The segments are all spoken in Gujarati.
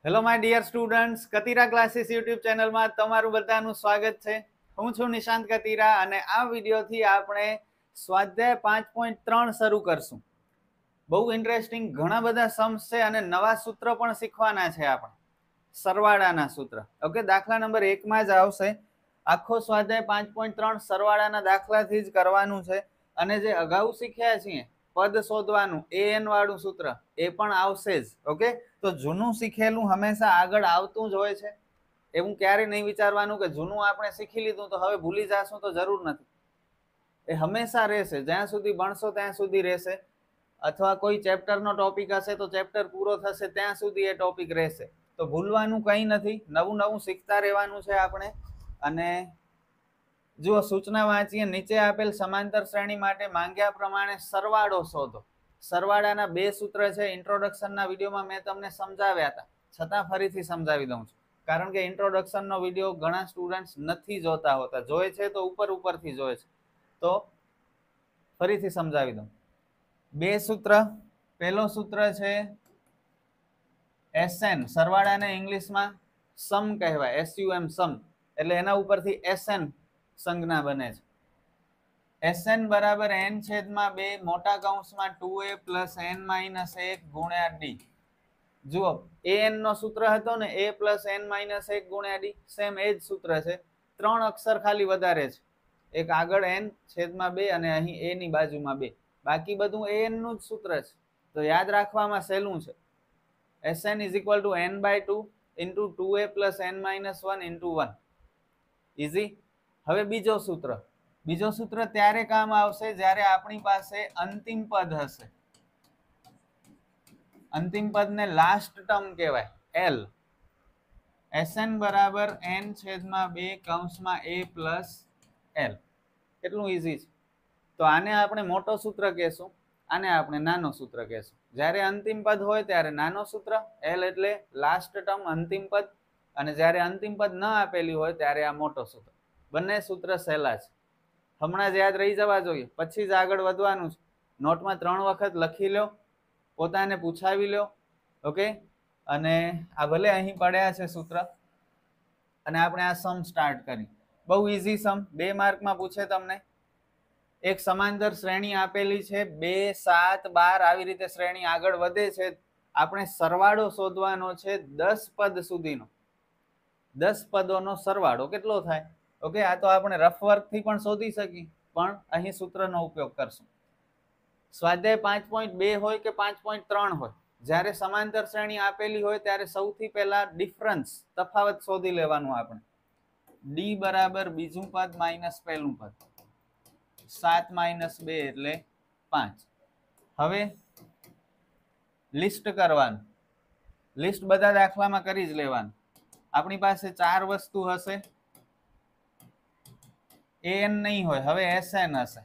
Hello my dear students, Katira classes YouTube ચેનલમાં તમારું બધાનું સ્વાગત છે. હું છું નિશાંત કતીરા અને આ વિડીયોથી આપણે સ્વાધ્યાય 5.3 શરૂ કરશું. બહુ ઇન્ટરેસ્ટિંગ ઘણા બધા સમ્સ છે અને નવા સૂત્ર પણ શીખવાના છે આપણે, સરવાળાના સૂત્ર. ઓકે, દાખલા નંબર 1 માં જ આવશે. આખો સ્વાધ્યાય 5.3 સરવાળાના દાખલાથી જ કરવાનું છે અને જે અગાઉ શીખ્યા છીએ પદ શોધવાનું an વાળું સૂત્ર એ પણ આવશે જ. ઓકે, તો જૂનું શીખેલું હંમેશા આગળ આવતું જ હોય છે. એવું ક્યારેય નહીં વિચારવાનું કે જૂનું આપણે શીખી લીધું તો હવે ભૂલી જશું, તો જરૂર નથી. એ હંમેશા રહેશે, જ્યાં સુધી ભણશો ત્યાં સુધી રહેશે. અથવા કોઈ ચેપ્ટરનો ટોપિક હશે તો ચેપ્ટર પૂરો થશે ત્યાં સુધી એ ટોપિક રહેશે. તો ભૂલવાનું કંઈ નથી, નવું નવું શીખતા રહેવાનું છે આપણે. અને જુઓ, સૂચના વાંચીએ. નીચે આપેલ સમાંતર શ્રેણી માટે માંગ્યા પ્રમાણે સરવાળો શોધો. સરવાળાના બે સૂત્ર છે. ઇન્ટ્રોડક્શનના વિડીયોમાં મેં તમને સમજાવ્યા હતા, છતાં ફરીથી સમજાવી દઉં છું, કારણ કે ઇન્ટ્રોડક્શનનો વિડીયો ઘણા સ્ટુડન્ટ્સ નથી જોતા હોતા, જોવે છે તો ઉપરથી જોવે છે. તો ફરીથી સમજાવી દઉં. બે સૂત્ર. પહેલો સૂત્ર છે SN. સરવાળાને ઇંગ્લિશમાં સમ કહેવાય, SUM, સમ. એટલે એના ઉપરથી SN સંજ્ઞા બને છે. SN બરાબર n છેદમાં 2 મોટા કૌંસમાં 2a પ્લસ n માઇનસ 1 ગુણ્યા d. જુઓ, an નો સૂત્ર હતો ને, a પ્લસ n માઇનસ 1 ગુણ્યા d. સેમ એ જ સૂત્ર છે, 3 અક્ષર ખાલી વધારે છે. એક આગળ n છેદમાં 2 અને અહીં a ની બાજુમાં 2. બાકી બધું an નું જ સૂત્ર છે. તો યાદ રાખવામાં સહેલું છે. SN is equal to n/2 into 2a plus n minus 1 into 1. Easy. હવે બીજો સૂત્ર. બીજો સૂત્ર ત્યારે કામ આવશે જ્યારે આપણી પાસે અંતિમ પદ હશે. અંતિમ પદને લાસ્ટ ટર્મ કહેવાય, L. SN બરાબર n છેદમાં 2 કૌંસમાં a પ્લસ l. કેટલું ઇઝી છે. તો આને આપણે મોટો સૂત્ર કહેશું, આને આપણે નાનો સૂત્ર કહેશું. જ્યારે અંતિમ પદ હોય ત્યારે નાનો સૂત્ર, L એટલે લાસ્ટ ટર્મ, અંતિમ પદ. અને જ્યારે અંતિમ પદ ન આપેલી હોય ત્યારે આ મોટો સૂત્ર. બંને સૂત્ર સહેલા છે, હમણાં જ યાદ રહી જવા જોઈએ, પછી જ આગળ વધવાનું છે. નોટમાં 3 વખત લખી લો, પોતાને પૂછાવી લો. ઓકે, અને આ ભલે અહીં પડ્યા છે સૂત્ર, અને આપણે આ સમ સ્ટાર્ટ કરી. બહુ ઇઝી સમ, 2 માર્કમાં પૂછે તમને. એક સમાંતર શ્રેણી આપેલી છે, 2, 7, 12 આવી રીતે શ્રેણી આગળ વધે છે. આપણે સરવાળો શોધવાનો છે 10 પદ સુધીનો. 10 પદોનો સરવાળો કેટલો થાય? ઓકે, આ તો આપણે રફ વર્કથી પણ શોધી શકીએ, પણ અહીં સૂત્રનો ઉપયોગ કરશું. સ્વાધ્યાય 5.2 હોય કે 5.3 હોય, જ્યારે સમાંતર શ્રેણી આપેલી હોય ત્યારે સૌથી પહેલા ડિફરન્સ, તફાવત શોધી લેવાનું આપણે. d બરાબર બીજું પદ માઇનસ પહેલું પદ. 7 માઇનસ 2 એટલે 5. હવે લિસ્ટ કરવાનું. લિસ્ટ બધા દાખલામાં કરી જ લેવાનું. આપણી પાસે 4 વસ્તુ હશે. an નહીં હોય, હવે SN હશે.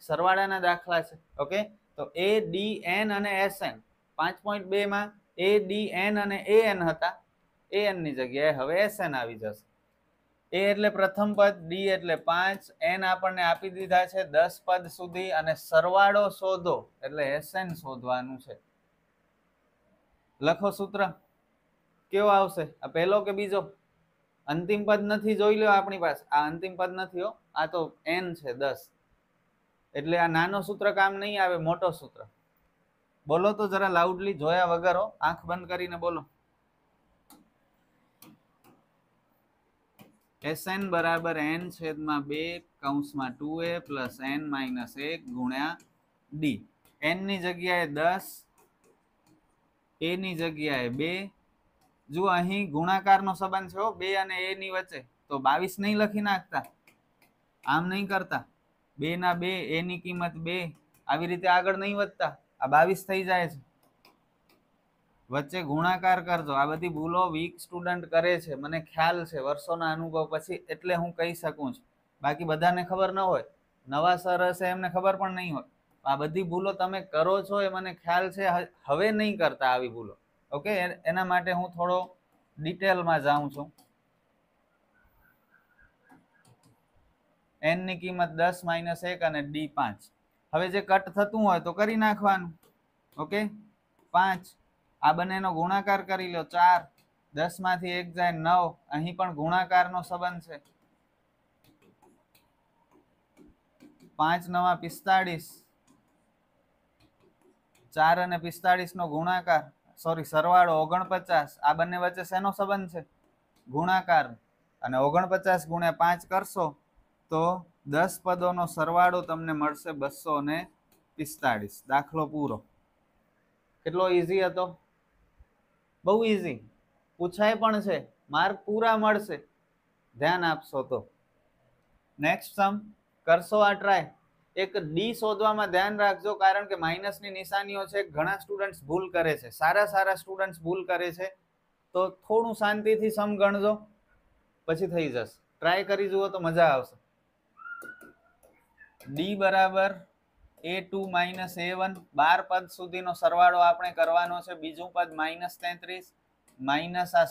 સરવાળાના દાખલા છે. ઓકે, તો a, d, n અને SN. 5.2 માં a, d, n અને an હતા. an ની જગ્યાએ હવે SN આવી જશે. a એટલે પ્રથમ પદ, d એટલે 5, n આપણને આપી દીધા છે 10 પદ સુધી, અને સરવાળો શોધો એટલે SN શોધવાનું છે. લખો સૂત્ર. કેવો આવશે? આ પહેલો કે બીજો? અંતિમ પદ નથી, જોઈ લો આપણી પાસે. આ અંતિમ પદ નથી હો, આ તો n છે 10. એટલે આ નાનો સૂત્ર કામ નહીં આવે, મોટો સૂત્ર. બોલો તો જરા લાઉડલી, જોયા વગર હો, આંખ બંધ કરીને બોલો. SN બરાબર n છેદમાં 2 કૌંસમાં 2a પ્લસ n માઇનસ 1 ગુણ્યા d. n ની જગ્યાએ 10, a ની જગ્યાએ 2. જો અહીં ગુણાકારનો સંબંધ છે 2 અને a ની વચ્ચે, તો 22 નહીં લખી નાખતા, આમ નહીં કરતા. 2 ના 2, a ની કિંમત 2, આવી રીતે આગળ નહીં વધતા. આ 22 થઈ જાય છે. વચ્ચે ગુણાકાર કરજો. આ બધી ભૂલો વીક સ્ટુડન્ટ કરે છે, મને ખ્યાલ છે, વર્ષોના અનુભવ પછી, એટલે હું કહી શકું છું. બાકી બધાને ખબર ન હોય, નવા સર હશે એમને ખબર પણ નહીં હોય. આ બધી ભૂલો તમે કરો છો એ મને ખ્યાલ છે. હવે નહીં કરતા આવી ભૂલો. ઓકે, એના માટે હું થોડો ડિટેલમાં જાઉં છું. n ની કિંમત 10 માઇનસ 1 અને d 5. હવે જે કટ થતું હોય તો કરી નાખવાનું. ઓકે, 5. આ બંનેનો ગુણાકાર કરી લો, 4. 10 માંથી 1 જાય 9. અહીં પણ ગુણાકારનો સંબંધ છે. 5 9 45. 4 અને 45 નો ગુણાકાર, સોરી સરવાળો 49. આ બંને વચ્ચે શેનો સંબંધ છે? ગુણાકાર. અને 49 ગુણ્યા 5 કરશો તો 10 પદોનો સરવાળો તમને મળશે 245. દાખલો પૂરો. કેટલો ઈઝી હતો? બહુ ઈઝી. પૂછાય પણ છે, માર્ક પૂરા મળશે ધ્યાન આપશો તો. નેક્સ્ટ સમ કરશો આ ટ્રાય. એક ડી શોધવામાં ધ્યાન રાખજો, કારણ કે માઇનસની નિશાનીઓ છે, ઘણા સ્ટુડન્ટ્સ ભૂલ કરે છે, સારા સ્ટુડન્ટ્સ ભૂલ કરે છે. તો થોડું શાંતિથી સમ ગણજો, પછી થઈ જશે. ટ્રાય કરી જુઓ તો મજા આવશે. ડી બરાબર a2 માઇનસ a1. 12 પદ સુધીનો સરવાળો આપણે કરવાનો છે. બીજું પદ -33 માઇનસ આ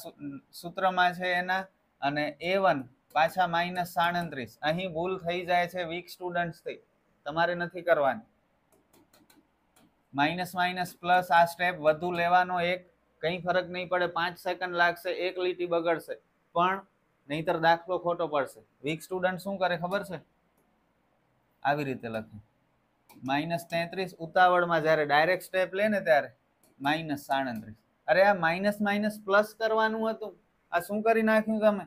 સૂત્રમાં છે એના, અને a1 પાછા -37. અહીં ભૂલ થઈ જાય છે વીક સ્ટુડન્ટ્સથી, તમારે નથી કરવાની. માઇનસ માઇનસ પ્લસ આ સ્ટેપ વધુ લેવાનો, એક કંઈ ફરક નહીં પડે. 5 સેકન્ડ લાગશે, એક લીટી બગડશે, પણ નહીતર દાખલો ખોટો પડશે. વીક સ્ટુડન્ટ શું કરે ખબર છે? આવી રીતે લખે -33. ઉતાવળમાં જ્યારે ડાયરેક્ટ સ્ટેપ લે ને ત્યારે -37. અરે આ માઇનસ માઇનસ પ્લસ કરવાનું હતું, આ શું કરી નાખ્યું તમે?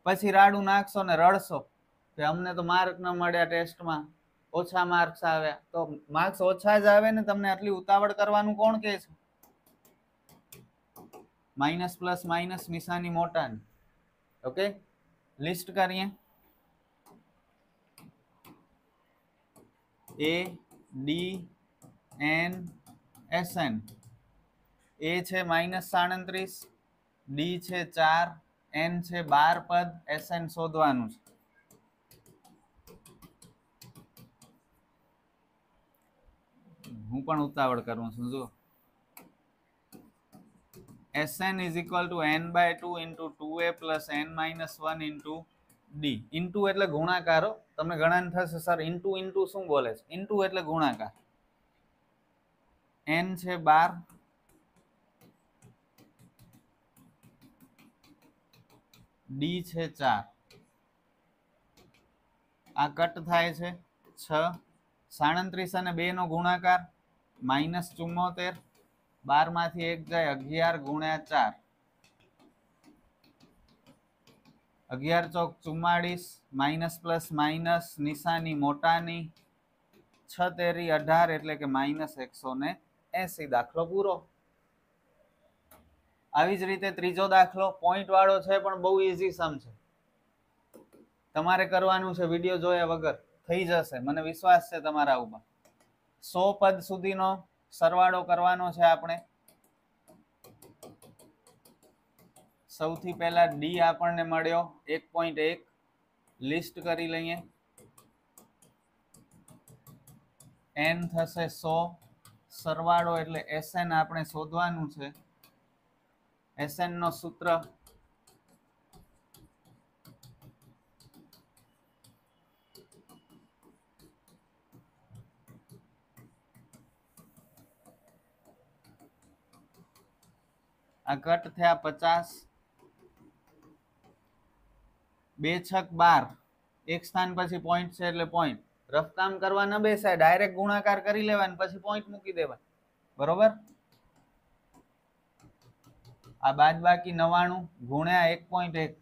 પછી રાડું નાખશો ને રડશો કે અમને તો માર્ક ન મળ્યા, ટેસ્ટમાં ઓછા માર્ક્સ આવ્યા. તો માર્ક્સ ઓછા જ આવે ને, તમને આટલી ઉતાવળ કરવાનું કોણ કહે છે? માઇનસ પ્લસ માઇનસ નિશાની મોટાની. ઓકે, લિસ્ટ કરીએ. A D N S N. A છે -37, D છે 4, N છે 12 પદ, SN શોધવાનું છે. હું પણ ઉતાવળ કરું છું જો. SN is equal to n/2 into 2a plus n-1 into D. Into એટલે ગુણાકારો. તમને ઘણાને થશે સર ઇન્ટુ શું બોલે છે? ઇન્ટુ એટલે ગુણાકાર. n છે 12, D છે 4. આ કટ થાય છે 6. 37 અને 2 નો ગુણાકાર -74. 12 માંથી 1 જાય 11 ગુણ્યા 4. 11 ચોક 44. માઇનસ પ્લસ માઇનસ નિશાની મોટાની. 6 તેરી 18 એટલે કે -180. દાખલો પૂરો. આવી જ રીતે ત્રીજો દાખલો પોઈન્ટ વાળો છે, પણ બહુ ઈઝી સમ છે. તમારે કરવાનું છે વિડીયો જોયા વગર, થઈ જશે, મને વિશ્વાસ છે તમારા ઉપર. 100 પદ સુધીનો સરવાળો કરવાનો છે આપણે. સૌથી પહેલા ડી આપણને મળ્યો 1.1. લિસ્ટ કરી લઈએ. n થશે 100. સરવાળો એટલે SN આપણે શોધવાનું છે. SN નો સૂત્ર આ કટ થયા 50. 2 છક 12. એક સ્થાન પછી પોઈન્ટ છે એટલે પોઈન્ટ. રફ કામ કરવા ન બેસાય, ડાયરેક્ટ ગુણાકાર કરી લેવાનો, પછી પોઈન્ટ મૂકી દેવા. બરોબર? આ બાદબાકી 99 ગુણ્યા 1.1.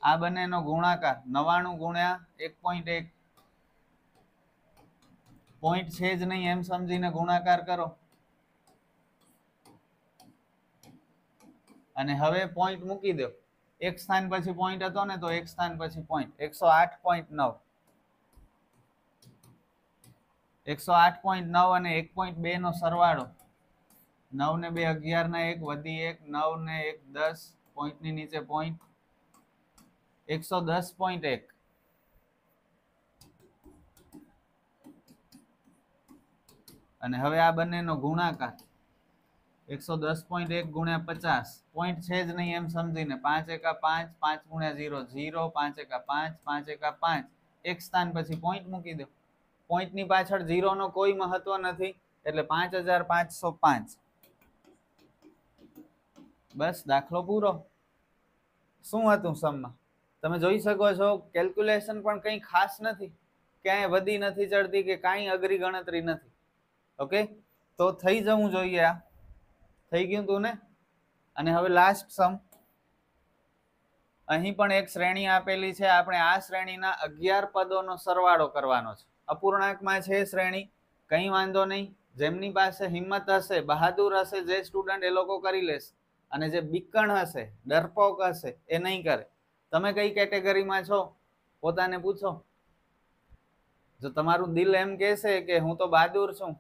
આ બંનેનો ગુણાકાર 99 ગુણ્યા 1.1. પોઈન્ટ છે જ નહીં એમ સમજીને ગુણાકાર કરો. અને હવે પોઈન્ટ મૂકી દો. એક સ્થાન પછી પોઈન્ટ હતો ને, તો એક સ્થાન પછી પોઈન્ટ. 108.9. 108.9 અને 1.2 નો સરવાળો. 9 ને 2 11 ના 1 વધી 1, 9 ને 1 10, પોઈન્ટની નીચે પોઈન્ટ. 110.1. અને હવે આ બંનેનો ગુણાકાર 110.1 ગુણ્યા 50. પોઈન્ટ છે જ નહીં એમ સમજીને 5 એકા 5, 5 ગુણ્યા 0 0, 5 એકા 5, 5 એકા 5. એક સ્થાન પછી પોઈન્ટ મૂકી દો. પોઈન્ટની પાછળ 0 નો કોઈ મહત્વ નથી, એટલે 5505. બસ દાખલો પૂરો. શું હતું સમમાં? તમે જોઈ શકો છો કેલ્ક્યુલેશન પણ કંઈ ખાસ નથી, ક્યાંય વધી નથી ચડતી કે કાંઈ અઘરી ગણતરી નથી. ઓકે, તો થઈ જવું જોઈએ. આ થઈ ગયું તું ને. અને હવે લાસ્ટ સમ. અહીં પણ એક શ્રેણી આપેલી છે. આપણે આ શ્રેણીના 11 પદોનો સરવાળો કરવાનો છે. અપૂર્ણાંકમાં છે શ્રેણી, કંઈ વાંધો નહીં. જેમની પાસે હિંમત હશે, બહાદુર હશે જે સ્ટુડન્ટ, એ લોકો કરી લેશે. અને જે બીકણ હશે, ડરપોક હશે, એ નહીં કરે. તમે કઈ કેટેગરીમાં છો પોતાને પૂછો. જો તમારું દિલ એમ કહેશે કે હું તો બહાદુર છું,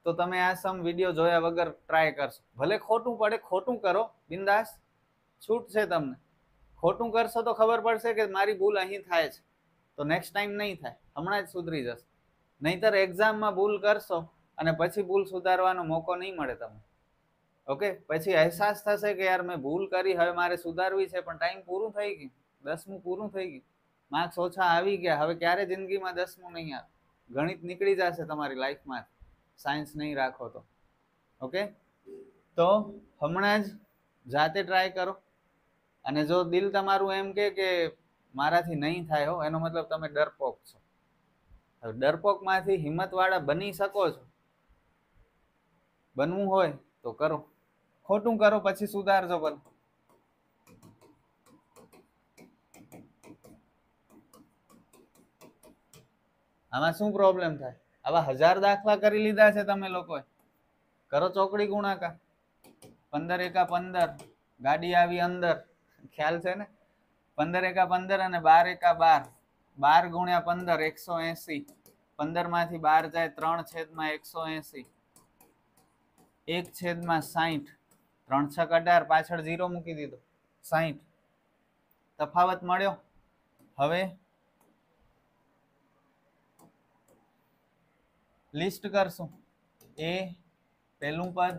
તો તમે આ સમ વિડીયો જોયા વગર ટ્રાય કરશો. ભલે ખોટું પડે, ખોટું કરો, બિંદાસ, છૂટ છે તમને. ખોટું કરશો તો ખબર પડશે કે મારી ભૂલ અહીં થાય છે, તો નેક્સ્ટ ટાઈમ નહીં થાય, હમણાં જ સુધરી જશે. નહીતર એક્ઝામમાં ભૂલ કરશો અને પછી ભૂલ સુધારવાનો મોકો નહીં મળે તમને. ઓકે, પછી અહેસાસ થશે કે યાર મેં ભૂલ કરી, હવે મારે સુધારવી છે, પણ ટાઈમ પૂરું થઈ ગયું, 10મું પૂરું થઈ ગયું, માર્ક્સ ઓછા આવી ગયા, હવે ક્યારે જિંદગીમાં 10મું નહીં આવે. ગણિત નીકળી જશે તમારી લાઈફમાં, સાયન્સ નહીં રાખો તો. ઓકે, તો હમણાં જ જાતે ટ્રાય કરો. અને જો દિલ તમારું એમ કે મારાથી નહીં થાય હો, એનો મતલબ તમે ડરપોક છો. હવે ડરપોકમાંથી હિંમતવાળા બની શકો છો. બનવું હોય તો કરો, ખોટું કરો પછી સુધારજો. ભલે આમાં શું પ્રોબ્લેમ થાય? આવા 1000 દાખલા કરી લીધા છે તમે લોકોએ. કરો ચોકડી ગુણાકાર. 15 એકા 15, ગાડી આવી અંદર, ખ્યાલ છે ને? 15 એકા 15 અને 12 એકા 12. 12 ગુણ્યા 15 180. 15 માંથી 12 જાય 3/180. 1/60. 3 6 18, પાછળ 0 મૂકી દીધો, 60. તફાવત મળ્યો. હવે લિસ્ટ કરશું. એ પહેલું પદ,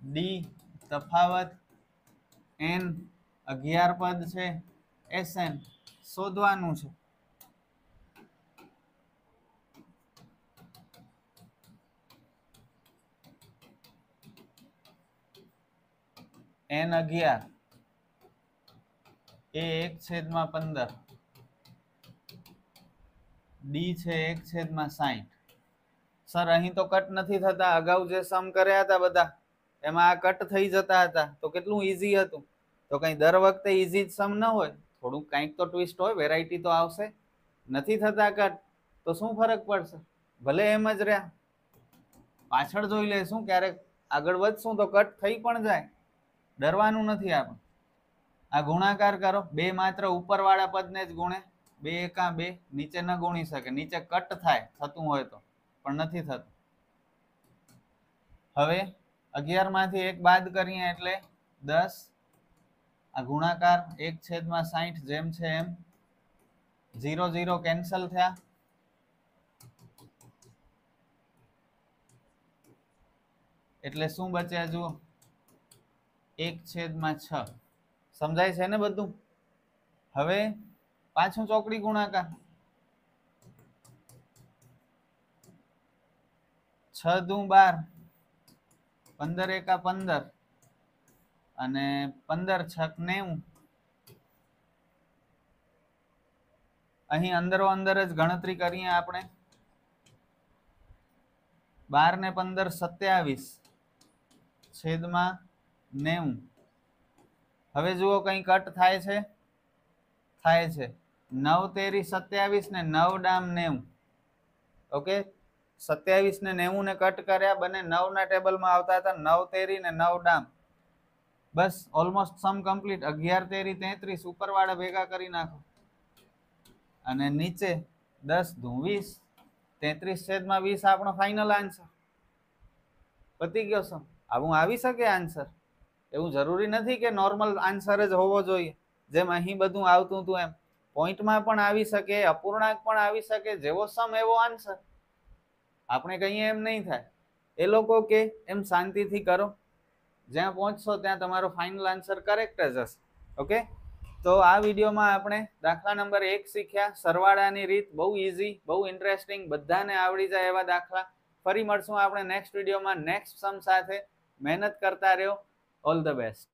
ડી તફાવત, એન 11 પદ છે, એસએન શોધવાનું છે. એન 11, એ 1/15, ડી છે 1/60. સર અહીં તો કટ નથી થતા. અગાઉ જે સમ કર્યા હતા બધા, એમાં આ કટ થઈ જતા હતા, તો કેટલું ઈઝી હતું. તો કઈ દર વખતે ઈઝી જ સમ ન હોય, થોડુંક કંઈક તો ટ્વિસ્ટ હોય, વેરાયટી તો આવશે. નથી થતા કટ, તો શું ફરક પડશે? ભલે એમ જ રહ્યા, પાછળ જોઈ લેશું, ક્યારેક આગળ વધશું તો કટ થઈ પણ જાય. ડરવાનું નથી આપણે. આ ગુણાકાર કરો. 2 માત્ર ઉપરવાળા પદને જ ગુણે. 2 એકા 2, નીચે ન ગુણી શકે, નીચે કટ થાય થતું હોય તો, પણ નથી થતું. હવે 11 માંથી 1 બાદ કરીએ એટલે 10. આ ગુણાકાર 1/60 જેમ છે એમ. 0 0 કેન્સલ થયા. એટલે શું બચ્યા જુઓ, 1/6. સમજાય છે ને બધું? હવે પાછું ચોકડી ગુણાકાર. 6 દુ 12, 15 એકા 15 અને 15 6 90. અહીં અંદરો અંદર જ ગણતરી કરીએ આપણે. 12 ને 15 27 છેદમાં 90. હવે જુઓ કઈ કટ થાય છે? થાય છે. 9 તેરી 27 ને 9 ડામ 90. ઓકે, 27 ને 90 ને કટ કર્યા, બંને 9 ના ટેબલમાં આવતા હતા. 9 તેરી ને 9 ડામ. બસ ઓલમોસ્ટ સમ કમ્પ્લીટ. 11 તેરી 33 ઉપરવાળા ભેગા કરી નાખો અને નીચે 10 દુ 20. 33/20 આપણો ફાઇનલ આન્સર. પતી ગયો સમ. આવું આવી શકે આન્સર. એવું જરૂરી નથી કે નોર્મલ આન્સર જ હોવો જોઈએ, જેમ અહીં બધું આવતું હતું એમ. પોઈન્ટમાં પણ આવી શકે, અપૂર્ણાંક પણ આવી શકે, જેવો સમ એવો આન્સર. આપણે કહીએ એમ નહીં થાય. એ લોકો કે એમ શાંતિથી કરો, જ્યાં પહોંચશો ત્યાં તમારો ફાઇનલ આન્સર કરેક્ટ જ હશે. ઓકે, તો આ વિડીયોમાં આપણે દાખલા નંબર 1 શીખ્યા. સરવાળાની રીત બહુ ઇઝી, બહુ ઇન્ટરેસ્ટિંગ, બધાને આવડી જાય એવા દાખલા. ફરી મળશું આપણે નેક્સ્ટ વિડીયોમાં નેક્સ્ટ સમ સાથે. મહેનત કરતા રહ્યો. All the best.